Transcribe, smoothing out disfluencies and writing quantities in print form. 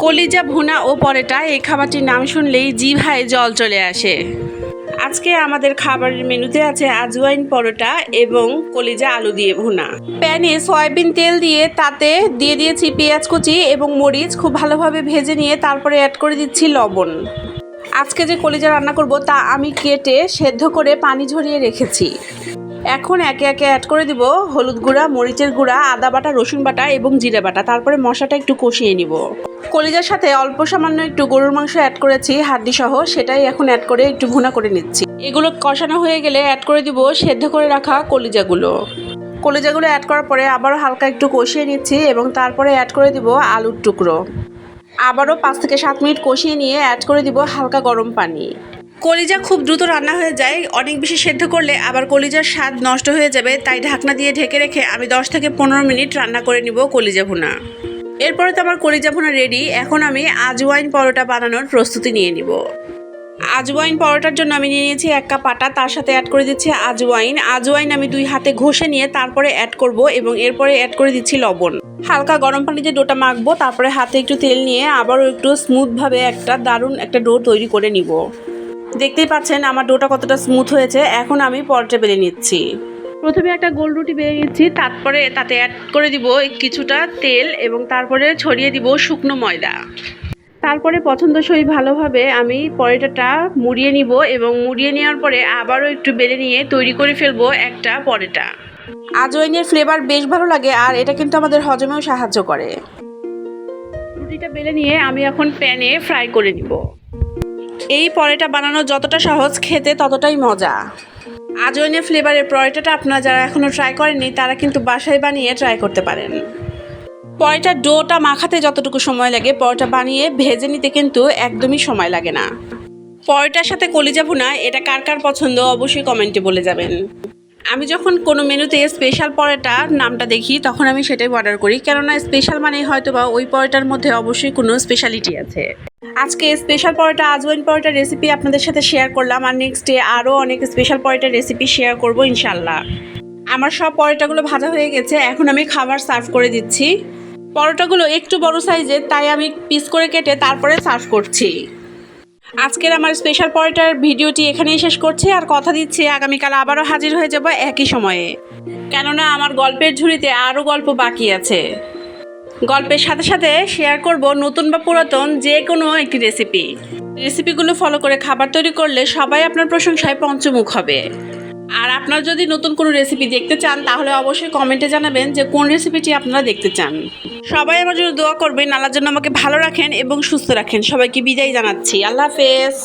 কলিজা ভুনা ও পরোটা এই খাবারটির নাম শুনলেই জিভায় জল চলে আসে। আজকে আমাদের খাবারের মেনুতে আছে আজওয়াইন পরোটা এবং কলিজা আলু দিয়ে ভুনা। প্যানে সয়াবিন তেল দিয়ে তাতে দিয়ে দিয়েছি পেঁয়াজ কুচি এবং মরিচ, খুব ভালোভাবে ভেজে নিয়ে তারপরে অ্যাড করে দিচ্ছি লবণ। আজকে যে কলিজা রান্না করব তা আমি কেটে সেদ্ধ করে পানি ঝরিয়ে রেখেছি। এখন একে একে অ্যাড করে দিব হলুদ গুঁড়া, মরিচের গুঁড়া, আদা বাটা, রসুন বাটা এবং জিরে বাটা। তারপরে মশলাটা একটু কষিয়ে নিব। কলিজার সাথে অল্প সামান্য একটু গরুর মাংস অ্যাড করেছি হাড্ডি সহ, সেটাই এখন অ্যাড করে একটু ভুনা করে নিচ্ছি। এগুলো কষানো হয়ে গেলে অ্যাড করে দিব সেদ্ধ করে রাখা কলিজাগুলো অ্যাড করার পরে আবারও হালকা একটু কষিয়ে নিচ্ছি এবং তারপরে অ্যাড করে দিব আলুর টুকরো। আবারও 5 থেকে 7 মিনিট কষিয়ে নিয়ে অ্যাড করে দিব হালকা গরম পানি। কলিজা খুব দ্রুত রান্না হয়ে যায়, অনেক বেশি সেদ্ধ করলে আবার কলিজার স্বাদ নষ্ট হয়ে যাবে, তাই ঢাকনা দিয়ে ঢেকে রেখে আমি 10 থেকে 15 মিনিট রান্না করে নিব কলিজা ভুনা। এরপরে তো আমার কলিজা ভুনা রেডি। এখন আমি আজওয়াইন পরোটা বানানোর প্রস্তুতি নিয়ে নিব। আজওয়াইন পরোটার জন্য আমি নিয়ে নিয়েছি 1 কাপ আটা, তার সাথে অ্যাড করে দিচ্ছি আজওয়াইন আমি 2 হাতে ঘষে নিয়ে তারপরে অ্যাড করব এবং এরপরে অ্যাড করে দিচ্ছি লবণ। হালকা গরম পানিতে ডোটা মাখবো, তারপরে হাতে একটু তেল নিয়ে আবারও একটু স্মুথভাবে দারুণ একটা ডো তৈরি করে নিব। দেখতেই পাচ্ছেন আমার ডোটা কতটা স্মুথ হয়েছে। এখন আমি পরোটা বেলে নিচ্ছি। প্রথমে একটা গোল রুটি বেলে নিচ্ছি, তারপরে তাতে অ্যাড করে দিব কিছুটা তেল এবং তারপরে ছড়িয়ে দিব শুকনো ময়দা। তারপরে পছন্দসই ভালোভাবে আমি পরোটাটা মুড়িয়ে নিব এবং মুড়িয়ে নেওয়ার পরে আবারও একটু বেলে নিয়ে তৈরি করে ফেলবো একটা পরোটা। আজওয়াইনের ফ্লেভার বেশ ভালো লাগে আর এটা কিন্তু আমাদের হজমেও সাহায্য করে। রুটিটা বেলে নিয়ে আমি এখন প্যানে ফ্রাই করে নিব। এই পরোটা বানানো যতটা সহজ, খেতে ততটাই মজা। আজওয়াইনের ফ্লেভারের পরোটাটা আপনারা যারা এখনও ট্রাই করেননি তারা কিন্তু বাসায় বানিয়ে ট্রাই করতে পারেন। পরোটার ডোটা মাখাতে যতটুকু সময় লাগে, পরোটা বানিয়ে ভেজে নিতে কিন্তু একদমই সময় লাগে না। পরোটার সাথে কলিজা ভুনা এটা কার কার পছন্দ অবশ্যই কমেন্টে বলে যাবেন। আমি যখন কোনো মেনুতে স্পেশাল পরোটা নামটা দেখি তখন আমি সেটাই অর্ডার করি, কেননা স্পেশাল মানে হয়তো বা ওই পরোটার মধ্যে অবশ্যই কোনো স্পেশালিটি আছে। আজকে স্পেশাল পরোটা আজওয়াইন পরোটার রেসিপি আপনাদের সাথে শেয়ার করলাম, আর নেক্সট ডে আরও অনেক স্পেশাল পরোটার রেসিপি শেয়ার করব ইনশাল্লাহ। আমার সব পরোটাগুলো ভাজা হয়ে গেছে, এখন আমি খাবার সার্ভ করে দিচ্ছি। পরোটাগুলো একটু বড় সাইজের, তাই আমি পিস করে কেটে তারপরে সার্ভ করছি। আজকের আমার স্পেশাল পরোটার ভিডিওটি এখানেই শেষ করছি, আর কথা দিচ্ছি আগামীকাল আবারও হাজির হয়ে যাব একই সময়ে, কেননা আমার গল্পের ঝুড়িতে আরও গল্প বাকি আছে। গল্পের সাথে সাথে শেয়ার করব নতুন বা পুরাতন যে কোনো একটি রেসিপিগুলো ফলো করে খাবার তৈরি করলে সবাই আপনার প্রশংসায় পঞ্চমুখ হবে। আর আপনারা যদি নতুন কোনো রেসিপি দেখতে চান তাহলে অবশ্যই কমেন্টে জানাবেন যে কোন রেসিপিটি আপনারা দেখতে চান। সবাই আমার জন্য দোয়া করবেন, আল্লাহর জন্য আমাকে ভালো রাখেন এবং সুস্থ রাখেন। সবাইকে বিদায় জানাচ্ছি। আল্লাহ হাফেজ।